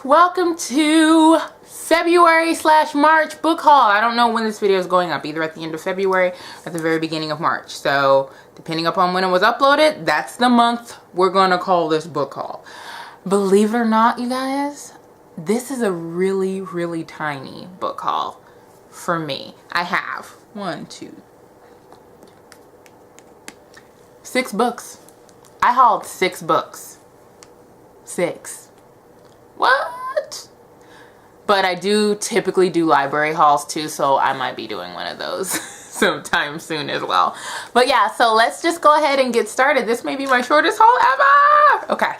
welcome to February/March book haul. I don't know when this video is going up, either at the end of February or at the very beginning of March. So depending upon when it was uploaded, that's the month we're going to call this book haul. Believe it or not, you guys, this is a really, really tiny book haul for me. I have 6 books. I hauled 6 books. 6. What? But I do typically do library hauls too, so I might be doing one of those sometime soon as well. But yeah, so let's just go ahead and get started. This may be my shortest haul ever. Okay.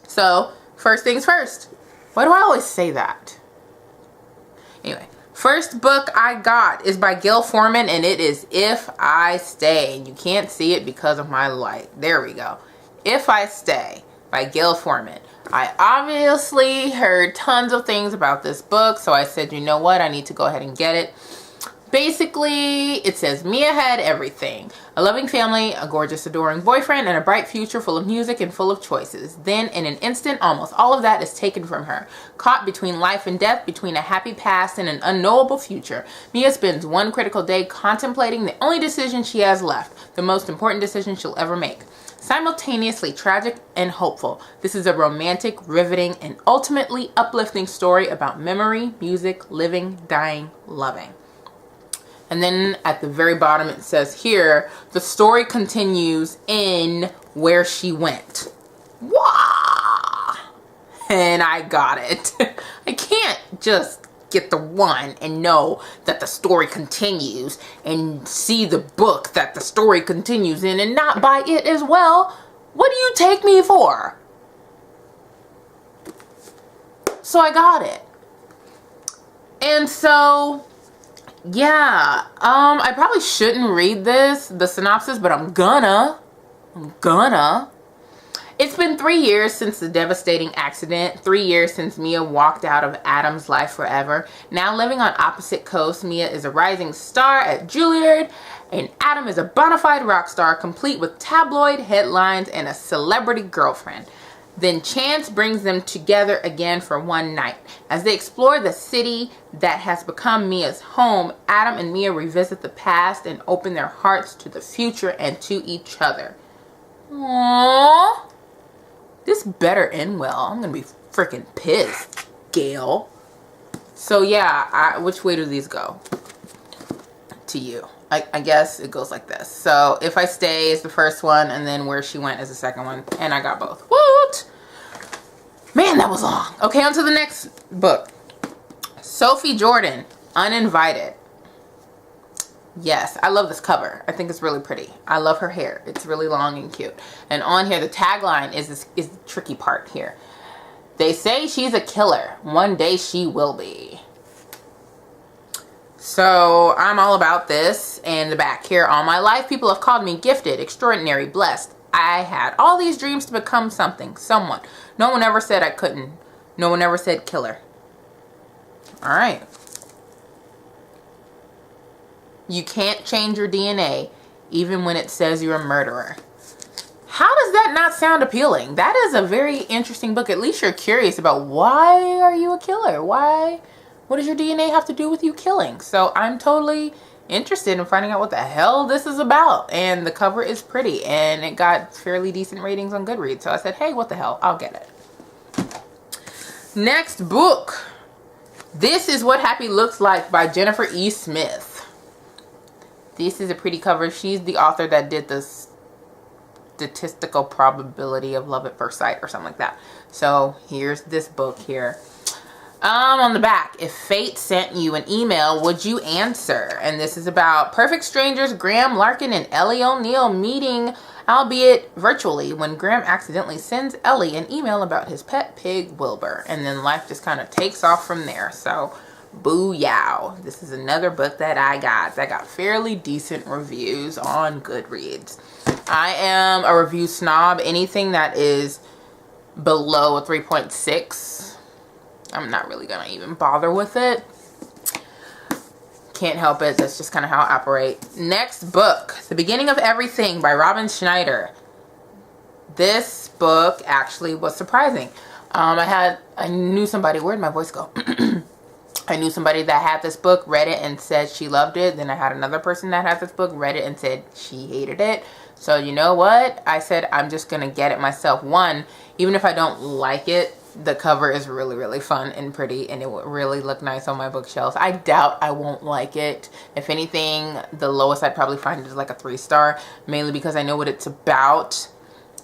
So, first things first. Why do I always say that? Anyway, first book I got is by Gayle Forman, and it is If I Stay. You can't see it because of my light. There we go. If I Stay by Gayle Forman. I obviously heard tons of things about this book, so I said, you know what, I need to go ahead and get it. Basically, it says Mia had everything. A loving family, a gorgeous, adoring boyfriend, and a bright future full of music and full of choices. Then, in an instant, almost all of that is taken from her. Caught between life and death, between a happy past and an unknowable future, Mia spends one critical day contemplating the only decision she has left, the most important decision she'll ever make. Simultaneously tragic and hopeful, this is a romantic, riveting, and ultimately uplifting story about memory, music, living, dying, loving. And then at the very bottom it says here, the story continues in Where She Went. Wah! And I got it. I can't just get the one and know that the story continues and see the book that the story continues in and not buy it as well. What do you take me for? So I got it. And so yeah, I probably shouldn't read the synopsis, but I'm gonna. It's been 3 years since the devastating accident, 3 years since Mia walked out of Adam's life forever. Now living on opposite coasts, Mia is a rising star at Juilliard, and Adam is a bona fide rock star, complete with tabloid headlines and a celebrity girlfriend. Then chance brings them together again for one night. As they explore the city that has become Mia's home, Adam and Mia revisit the past and open their hearts to the future and to each other. Aww. This better end well. I'm gonna be freaking pissed, Gayle. So yeah, which way do these go? To you. I guess it goes like this. So If I Stay is the first one, and then Where She Went is the second one, and I got both. What? Man, that was long. Okay, on to the next book. Sophie Jordan, Uninvited. Yes, I love this cover. I think it's really pretty. I love her hair. It's really long and cute. And on here, the tagline is the tricky part here. They say she's a killer. One day she will be. So I'm all about this. And the back here, all my life people have called me gifted, extraordinary, blessed. I had all these dreams to become something, someone. No one ever said I couldn't. No one ever said killer. All right. You can't change your DNA even when it says you're a murderer. How does that not sound appealing? That is a very interesting book. At least you're curious about why are you a killer? Why? What does your DNA have to do with you killing? So I'm totally interested in finding out what the hell this is about. And the cover is pretty, and it got fairly decent ratings on Goodreads. So I said, hey, what the hell? I'll get it. Next book. This Is What Happy Looks Like by Jennifer E. Smith. This is a pretty cover. She's the author that did the statistical probability of love at first sight or something like that. So here's this book here. On the back, if fate sent you an email, would you answer? And this is about perfect strangers Graham Larkin and Ellie O'Neill meeting, albeit virtually, when Graham accidentally sends Ellie an email about his pet pig Wilbur. And then life just kind of takes off from there. So booyah. This is another book that I got fairly decent reviews on Goodreads. I am a review snob. Anything that is below a 3.6, I'm not really gonna even bother with it. Can't help it. That's just kind of how I operate. Next book, The Beginning of Everything by Robin Schneider. This book actually was surprising. I knew somebody, where'd my voice go? I knew somebody that had this book, read it, and said she loved it. Then I had another person that had this book, read it, and said she hated it. So you know what? I said I'm just going to get it myself. One, even if I don't like it, the cover is really, really fun and pretty, and it would really look nice on my bookshelf. I doubt I won't like it. If anything, the lowest I'd probably find is like a 3-star, mainly because I know what it's about.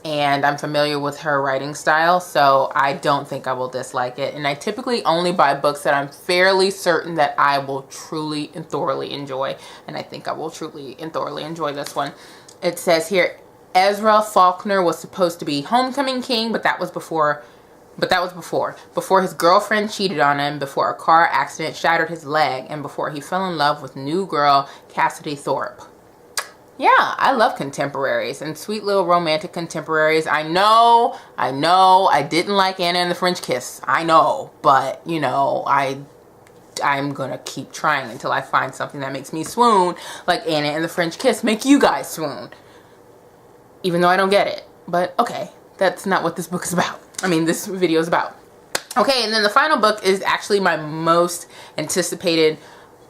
And I'm familiar with her writing style, so I don't think I will dislike it. And I typically only buy books that I'm fairly certain that I will truly and thoroughly enjoy. And I think I will truly and thoroughly enjoy this one. It says here, Ezra Faulkner was supposed to be homecoming king, but that was before his girlfriend cheated on him, before a car accident shattered his leg, and before he fell in love with new girl Cassidy Thorpe. Yeah, I love contemporaries and sweet little romantic contemporaries. I know, I didn't like Anna and the French Kiss. I know, but, you know, I'm gonna keep trying until I find something that makes me swoon, like Anna and the French Kiss make you guys swoon. Even though I don't get it. But, okay, that's not what this book is about. I mean, this video is about. Okay, and then the final book is actually my most anticipated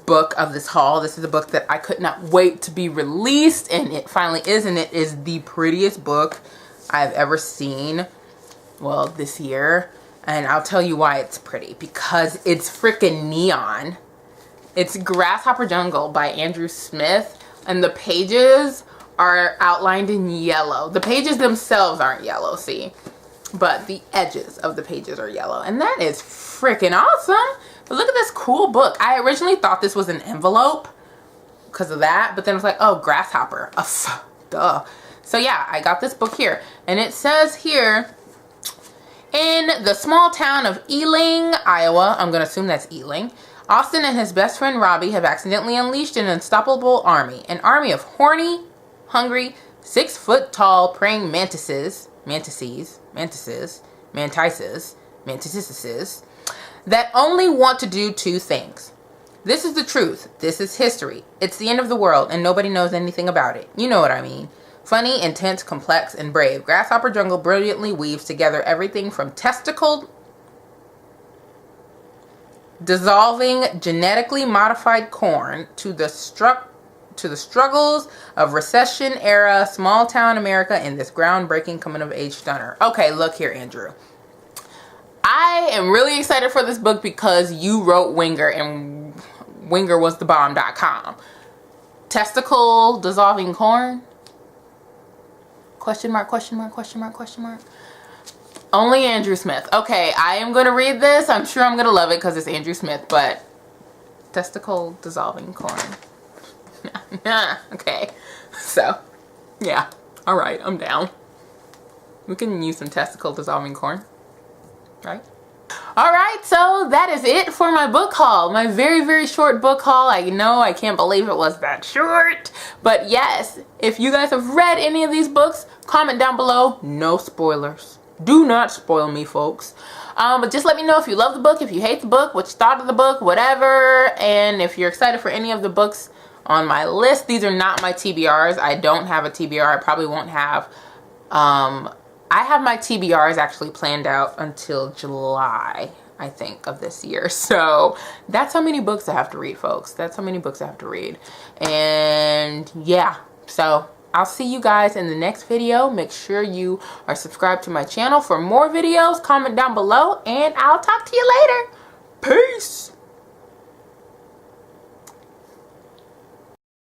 book of this haul. This is a book that I could not wait to be released, and it finally is, and it is the prettiest book I've ever seen, well, this year. And I'll tell you why it's pretty, because it's freaking neon. It's Grasshopper Jungle by Andrew Smith, and the pages are outlined in yellow. The pages themselves aren't yellow, see, but the edges of the pages are yellow, and that is freaking awesome. But look at this cool book. I originally thought this was an envelope because of that, but then I was like, oh, Grasshopper. Duh. So yeah, I got this book here. And it says here, in the small town of Ealing, Iowa, I'm going to assume that's Ealing, Austin and his best friend Robbie have accidentally unleashed an unstoppable army. An army of horny, hungry, 6-foot-tall praying mantises, that only want to do 2 things. This is the truth. This is history. It's the end of the world, and nobody knows anything about it. You know what I mean. Funny, intense, complex, and brave. Grasshopper Jungle brilliantly weaves together everything from testicle dissolving genetically modified corn to the struggles of recession-era small-town America in this groundbreaking coming-of-age stunner. Okay, look here, Andrew. I am really excited for this book because you wrote Winger, and wingerwasthebomb.com. Testicle dissolving corn? Question mark, question mark, question mark, question mark. Only Andrew Smith. Okay, I am going to read this. I'm sure I'm going to love it because it's Andrew Smith, but testicle dissolving corn. Okay, so, yeah. All right, I'm down. We can use some testicle dissolving corn. Right? Alright, so that is it for my book haul. My very, very short book haul. I know, I can't believe it was that short. But yes, if you guys have read any of these books, comment down below. No spoilers. Do not spoil me, folks. But just let me know if you love the book, if you hate the book, what you thought of the book, whatever. And if you're excited for any of the books on my list. These are not my TBRs. I don't have a TBR. I probably won't have. I have my TBRs actually planned out until July, I think, of this year. So that's how many books I have to read, folks. That's how many books I have to read. And yeah, so I'll see you guys in the next video. Make sure you are subscribed to my channel for more videos. Comment down below, and I'll talk to you later. Peace.